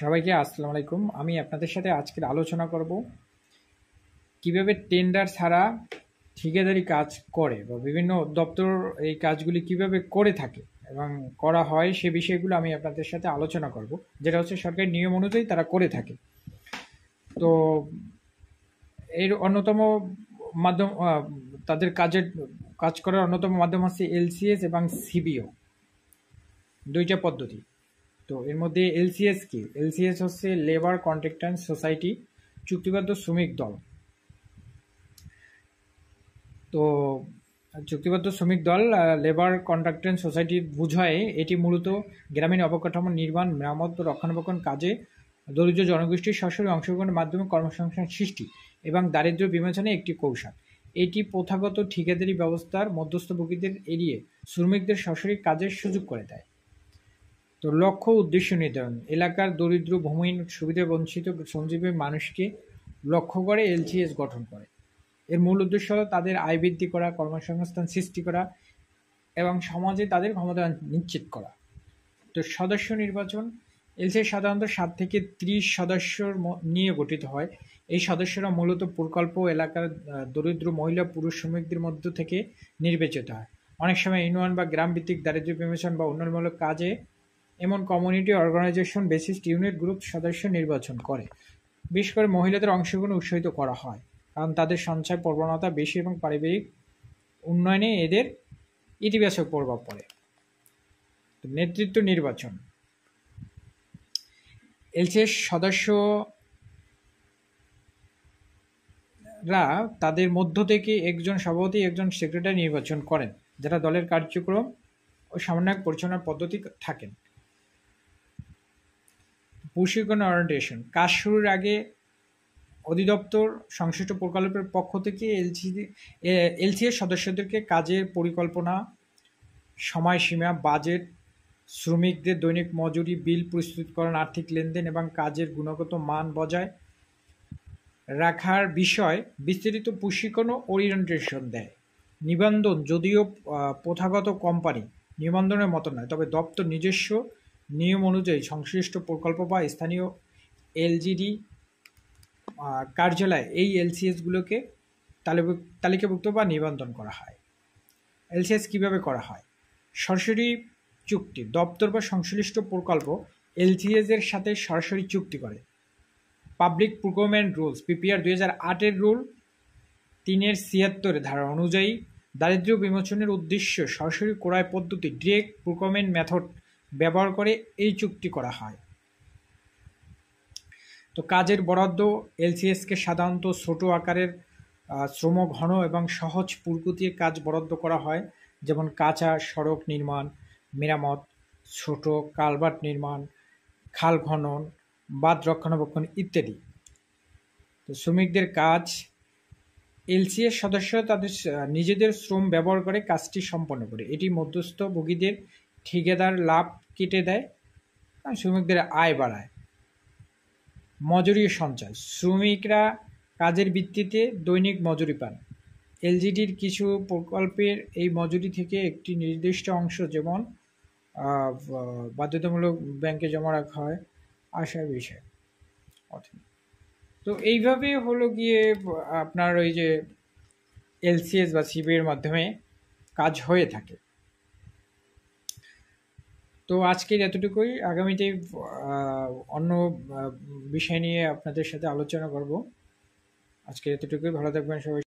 সবাইকে আসসালামু আলাইকুম। আমি আপনাদের সাথে আজকের আলোচনা করব কিভাবে টেন্ডার ছাড়া ঠিকাদারি কাজ করে বা বিভিন্ন দপ্তর এই কাজগুলি কিভাবে করে থাকে এবং করা হয় সে বিষয়গুলো আমি আপনাদের সাথে আলোচনা করব, যেটা হচ্ছে সরকারি নিয়ম অনুযায়ী তারা করে থাকে। তো এর অন্যতম মাধ্যম তাদের কাজ করার অন্যতম মাধ্যম হচ্ছে এলসিএস এবং সিবিও, দুইটা পদ্ধতি। তো এর মধ্যে এলসিএস কি? এলসিএস হচ্ছে লেবার কন্ট্রাক্ট্যান্ট সোসাইটি, চুক্তিবদ্ধ শ্রমিক দল। তো চুক্তিবদ্ধ শ্রমিক দল লেবার কন্ট্রাক্ট্যান্ট সোসাইটি বোঝায় এটি মূলত গ্রামীণ অবকাঠামো নির্মাণ, মেরামত ও রক্ষণাবেক্ষণ কাজে দরিদ্র জনগোষ্ঠীর সরাসরি অংশগ্রহণের মাধ্যমে কর্মসংস্থান সৃষ্টি এবং দারিদ্র্য বিমোচনে একটি কৌশল। এটি প্রথাগত ঠিকাদারি ব্যবস্থার মধ্যস্থভোগীদের এড়িয়ে শ্রমিকদের সরাসরি কাজের সুযোগ করে দেয়। তো লক্ষ্য উদ্দেশ্য নির্ধারণ: এলাকার দরিদ্র, ভূমিহীন, সুবিধাবঞ্চিত শ্রমজীবী মানুষকে লক্ষ্য করে এলসিএস গঠন করে। এর মূল উদ্দেশ্য হলো তাদের আয় বৃদ্ধি করা, কর্মসংস্থান সৃষ্টি করা এবং সমাজে তাদের ক্ষমতা নিশ্চিত করা। তো সদস্য নির্বাচন: এলসিএস সাধারণত 7 থেকে 30 সদস্যর নিয়ে গঠিত হয়। এই সদস্যরা মূলত প্রকল্প এলাকার দরিদ্র মহিলা, পুরুষ শ্রমিকদের মধ্য থেকে নির্বাচিত হয়। অনেক সময় ইউনিয়ন বা গ্রাম ভিত্তিক দারিদ্র্য বিমোচন বা উন্নয়নমূলক কাজে এমন community organisation basis unit group সদস্য নির্বাচন করে। বিশেষ করে মহিলাদের অংশগ্রহণ উৎসাহিত করা হয়, কারণ তাদের সঞ্চয় প্রবণতা বেশি এবং পারিবারিক উন্নয়নে এদের ইতিবাচক প্রভাব পড়ে। নেতৃত্ব নির্বাচন: এলসিএস সদস্যরা তাদের মধ্য থেকে একজন সভাপতি, একজন সেক্রেটারি নির্বাচন করেন, যারা দলের কার্যক্রম ও সমন্বয় পরিচালনার পদ্ধতি থাকেন। প্রশিক্ষণ ওরিয়েন্টেশন: কাজ শুরুর আগে অধিদপ্তর সংশ্লিষ্ট প্রকল্পের পক্ষ থেকে এলসিএস সদস্যদেরকে কাজের পরিকল্পনা, সময়সীমা, বাজেট, শ্রমিকদের দৈনিক মজুরি, বিল প্রস্তুতকরণ, আর্থিক লেনদেন এবং কাজের গুণগত মান বজায় রাখার বিষয় বিস্তারিত প্রশিক্ষণ ও ওরিয়েন্টেশন দেয়। নিবন্ধন: যদিও প্রথাগত কোম্পানি নিবন্ধনের মতো নয়, তবে দপ্তর নিজস্ব নিয়ম অনুযায়ী সংশ্লিষ্ট প্রকল্প বা স্থানীয় এলজিডি কার্যালয়ে এই এলসিএসগুলোকে তালিকাভুক্ত বা নিবন্ধন করা হয়। এলসিএস কীভাবে করা হয়? সরাসরি চুক্তি: দপ্তর বা সংশ্লিষ্ট প্রকল্প এলসিএস এর সাথে সরাসরি চুক্তি করে। পাবলিক প্রকিউরমেন্ট রুলস, পিপিআর 2008-এর রুল 3-76 ধারা অনুযায়ী দারিদ্র্য বিমোচনের উদ্দেশ্য সরাসরি ক্রয় পদ্ধতি, ডিরেক্ট প্রকিউরমেন্ট মেথড ব্যবহার করে এই চুক্তি করা হয়। তো কাজের বরাদ্দ: এলসিএসকে সাধারণত ছোট আকারের, শ্রমঘন এবং সহজ প্রকৃতির কাজ বরাদ্দ করা হয়, যেমন কাঁচা সড়ক নির্মাণ, মেরামত, ছোট কালভার্ট নির্মাণ, খাল খনন, বাঁধ রক্ষণাবেক্ষণ ইত্যাদি। তো শ্রমিকদের কাজ: এলসিএস সদস্যরা তাদের নিজেদের শ্রম ব্যবহার করে কাজটি সম্পন্ন করে। এটি মধ্যস্থভোগীদের ঠিকাদার লাভ কেটে দেয়, শ্রমিকদের আয় বাড়ায়। মজুরি সঞ্চয়: শ্রমিকরা কাজের ভিত্তিতে দৈনিক মজুরি পান। এলজিডির কিছু প্রকল্পের এই মজুরি থেকে একটি নির্দিষ্ট অংশ, যেমন বাধ্যতামূলক ব্যাংকে জমা রাখা হয়। আশার বিষয়। তো এইভাবে হলো গিয়ে আপনার ওই যে এলসিএস বা সিবিএর মাধ্যমে কাজ হয়ে থাকে। তো আজকের এতটুকুই। আগামীতে অন্য বিষয় নিয়ে আপনাদের সাথে আলোচনা করব। আজকে এতটুকুই। ভালো থাকবেন সবাই।